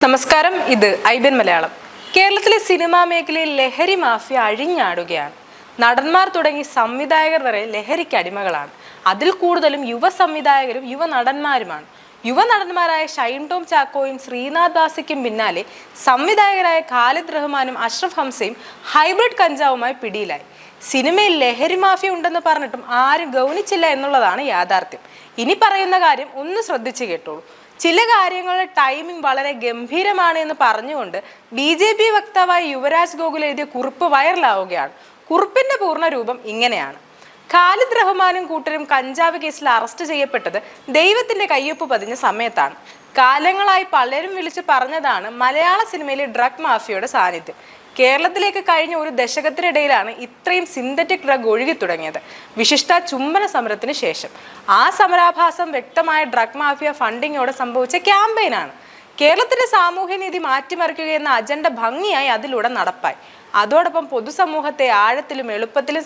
നമസ്കാരം, ഇത് ഐബിൻ മലയാളം. കേരളത്തിലെ സിനിമാ മേഖലയിൽ ലഹരി മാഫിയ അഴിഞ്ഞാടുകയാണ്. നടന്മാർ തുടങ്ങി സംവിധായകർ വരെ ലഹരിക്ക് അടിമകളാണ്. അതിൽ കൂടുതലും യുവ സംവിധായകരും യുവ നടന്മാരുമാണ്. യുവ നടന്മാരായ ഷൈൻ ടോം ചാക്കോയും ശ്രീനാഥ് ബാസിക്കും പിന്നാലെ സംവിധായകരായ ഖാലിദ് റഹ്മാനും അഷ്റഫ് ഹംസയും ഹൈബ്രിഡ് കഞ്ചാവുമായി പിടിയിലായി. സിനിമയിൽ ലഹരി മാഫിയ ഉണ്ടെന്ന് പറഞ്ഞിട്ടും ആരും ഗൗനിച്ചില്ല എന്നുള്ളതാണ് യാഥാർത്ഥ്യം. ഇനി പറയുന്ന കാര്യം ഒന്ന് ശ്രദ്ധിച്ചു കേട്ടോളൂ. ചില കാര്യങ്ങളുടെ ടൈമിംഗ് വളരെ ഗംഭീരമാണ് എന്ന് പറഞ്ഞുകൊണ്ട് BJP വക്താവായ യുവരാജ് ഗോകുൽ എഴുതിയ കുറിപ്പ് വൈറലാവുകയാണ്. കുറിപ്പിന്റെ പൂർണ്ണ രൂപം ഇങ്ങനെയാണ്: ഖാലിദ് റഹ്മാനും കൂട്ടരും കഞ്ചാവ് കേസിൽ അറസ്റ്റ് ചെയ്യപ്പെട്ടത് ദൈവത്തിന്റെ കയ്യൊപ്പ് പതിഞ്ഞ സമയത്താണ്. കാലങ്ങളായി പലരും വിളിച്ചു പറഞ്ഞതാണ് മലയാള സിനിമയിലെ ഡ്രഗ് മാഫിയയുടെ സാന്നിധ്യം. കേരളത്തിലേക്ക് കഴിഞ്ഞ ഒരു ദശകത്തിനിടയിലാണ് ഇത്രയും സിന്തറ്റിക് ഡ്രഗ് ഒഴുകി തുടങ്ങിയത്, വിശിഷ്ട ചുംബന സമരത്തിന് ശേഷം. ആ സമരാഭാസം വ്യക്തമായ ഡ്രഗ് മാഫിയ ഫണ്ടിങ്ങോടെ സംഭവിച്ച ക്യാമ്പയിനാണ്. കേരളത്തിന്റെ സാമൂഹ്യനീതി മാറ്റിമറിക്കുകയെന്ന അജണ്ട ഭംഗിയായി അതിലൂടെ നടപ്പായി. അതോടൊപ്പം പൊതുസമൂഹത്തെ ആഴത്തിലും എളുപ്പത്തിലും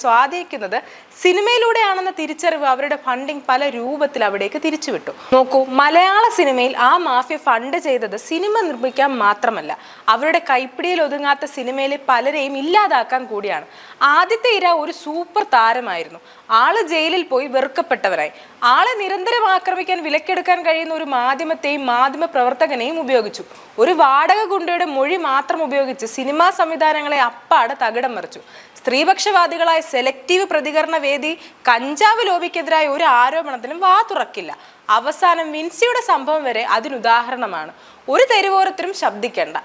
സ്വാധീനിക്കുന്നത് സിനിമയിലൂടെയാണെന്ന തിരിച്ചറിവ് അവരുടെ ഫണ്ടിങ് പല രൂപത്തിൽ അവിടേക്ക് തിരിച്ചുവിട്ടു. നോക്കൂ, മലയാള സിനിമയിൽ ആ മാഫിയ ഫണ്ട് ചെയ്തത് സിനിമ നിർമ്മിക്കാൻ മാത്രമല്ല, അവരുടെ കൈപ്പിടിയിൽ ഒതുങ്ങാത്ത സിനിമയിലെ പലരെയും ഇല്ലാതാക്കാൻ കൂടിയാണ്. ആദ്യത്തെ ഇര ഒരു സൂപ്പർ താരമായിരുന്നു. ആള് ജയിലിൽ പോയി വെറുക്കപ്പെട്ടവരായി. ആളെ നിരന്തരം ആക്രമിക്കാൻ വിലക്കെടുക്കാൻ കഴിയുന്ന ഒരു മാധ്യമത്തെയും മാധ്യമ പ്രവർത്തകനെയും ഉപയോഗിച്ചു. ഒരു വാടക ഗുണ്ടയുടെ മൊഴി മാത്രം ഉപയോഗിച്ച് സിനിമാ സംവിധാനങ്ങളെ അപ്പാടെ തകിടം മറിച്ചു. സ്ത്രീപക്ഷവാദികളായ സെലക്റ്റീവ് പ്രതികരണ വേദി കഞ്ചാവ് ലോബിക്കെതിരായ ഒരു ആരോപണത്തിനും വാ തുറക്കില്ല. അവസാനം വിൻസിയുടെ സംഭവം വരെ അതിനുദാഹരണമാണ്. ഒരു തെരുവോരത്തിലും ശബ്ദിക്കേണ്ട.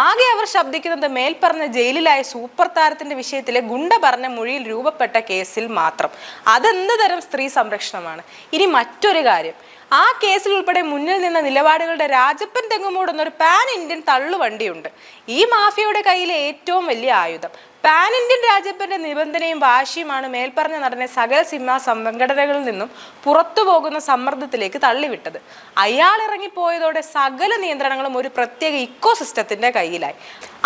ആകെ അവർ ശബ്ദിക്കുന്നത് മേൽപ്പറഞ്ഞ ജയിലിലായ സൂപ്പർ താരത്തിന്റെ വിഷയത്തിലെ ഗുണ്ട പറഞ്ഞ മൊഴിയിൽ രൂപപ്പെട്ട കേസിൽ മാത്രം. അതെന്ത് തരം സ്ത്രീ സംരക്ഷണമാണ്? ഇനി മറ്റൊരു കാര്യം, ആ കേസിൽ ഉൾപ്പെടെ മുന്നിൽ നിന്ന നിലപാടുകളുടെ രാജപ്പൻ തെങ്ങുമൂട് എന്നൊരു പാൻ ഇന്ത്യൻ തള്ളുവണ്ടിയുണ്ട്. ഈ മാഫിയയുടെ കയ്യിലെ ഏറ്റവും വലിയ ആയുധം. പാൻ ഇന്ത്യൻ രാജപ്പന്റെ നിബന്ധനയും വാശിയുമാണ് മേൽപ്പറഞ്ഞ നടനെ സകല സിനിമാ സംഘടനകളിൽ നിന്നും പുറത്തു പോകുന്ന സമ്മർദ്ദത്തിലേക്ക് തള്ളിവിട്ടത്. അയാൾ ഇറങ്ങിപ്പോയതോടെ സകല നിയന്ത്രണങ്ങളും ഒരു പ്രത്യേക ഇക്കോസിസ്റ്റത്തിന്റെ കയ്യിലായി.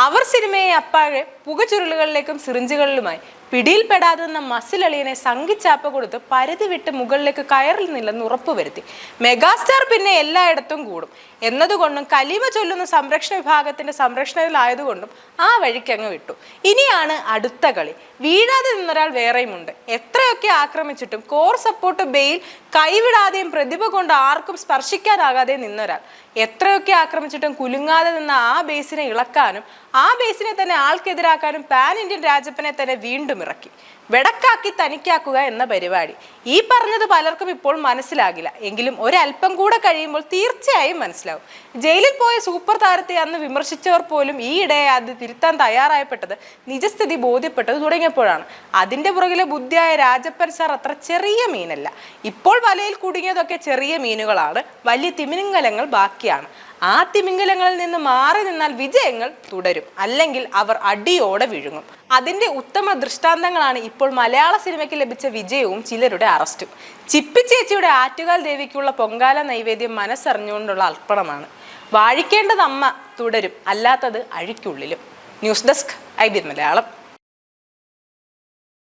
അവർ സിനിമയെ അപ്പാഴെ പുകചുരുളുകളിലേക്കും സിറിഞ്ചുകളിലുമായി. പിടിയിൽപ്പെടാതെ നിന്ന മസിലളിയനെ സംഘിച്ചാപ്പ കൊടുത്ത് പരിധി വിട്ട് മുകളിലേക്ക് കയറുന്നില്ലെന്ന് ഉറപ്പുവരുത്തി. മെഗാസ്റ്റാർ പിന്നെ എല്ലായിടത്തും കൂടും എന്നതുകൊണ്ടും കലിമ ചൊല്ലുന്ന സംരക്ഷണ വിഭാഗത്തിന്റെ സംരക്ഷണയിലായതുകൊണ്ടും ആ വഴിക്കങ്ങ് വിട്ടു. ഇനിയാണ് അടുത്ത കളി. വീഴാതെ നിന്നൊരാൾ വേറെയുമുണ്ട്. എത്രയൊക്കെ ആക്രമിച്ചിട്ടും കോർ സപ്പോർട്ട് ബെയിൽ കൈവിടാതെയും പ്രതിഭ കൊണ്ട് ആർക്കും സ്പർശിക്കാനാകാതെ നിന്നൊരാൾ. എത്രയൊക്കെ ആക്രമിച്ചിട്ടും കുലുങ്ങാതെ നിന്ന ആ ബേസിനെ ഇളക്കാനും ആ ബേസിനെ തന്നെ ആൾക്കെതിരാക്കാനും പാൻ ഇന്ത്യൻ രാജപ്പനെ തന്നെ വീണ്ടും ഇറക്കി. വെടക്കാക്കി തനിക്കാക്കുക എന്ന പരിപാടി. ഈ പറഞ്ഞത് പലർക്കും ഇപ്പോൾ മനസ്സിലാകില്ല, എങ്കിലും ഒരല്പം കൂടെ കഴിയുമ്പോൾ തീർച്ചയായും മനസ്സിലാവും. ജയിലിൽ പോയ സൂപ്പർ താരത്തെ അന്ന് വിമർശിച്ചവർ പോലും ഈയിടെ അത് തിരുത്താൻ തയ്യാറായപ്പെട്ടത് നിജസ്ഥിതി ബോധ്യപ്പെട്ടത് തുടങ്ങിയപ്പോഴാണ്. അതിന്റെ പുറകിലെ ബുദ്ധിയായ രാജപ്പൻ സാർ അത്ര ചെറിയ മീനല്ല. ഇപ്പോൾ വലയിൽ കുടുങ്ങിയതൊക്കെ ചെറിയ മീനുകളാണ്, വലിയ തിമിംഗലങ്ങൾ ബാക്കിയാണ്. ആ തിമിംഗലങ്ങളിൽ നിന്ന് മാറി നിന്നാൽ വിജയങ്ങൾ തുടരും, അല്ലെങ്കിൽ അവർ അടിയോടെ വിഴുങ്ങും. അതിന്റെ ഉത്തമ ദൃഷ്ടാന്തങ്ങളാണ് ഇപ്പോൾ മലയാള സിനിമയ്ക്ക് ലഭിച്ച വിജയവും ചിലരുടെ അറസ്റ്റും. ചിപ്പിച്ചേച്ചിയുടെ ആറ്റുകാൽ ദേവിക്കുള്ള പൊങ്കാല നൈവേദ്യം മനസ്സറിഞ്ഞുകൊണ്ടുള്ള അർപ്പണമാണ്. വാഴിക്കേണ്ടത് അമ്മ തുടരും, അല്ലാത്തത് അഴിക്കുള്ളിലും. ന്യൂസ് ഡെസ്ക് ഐബിൻ മലയാളം.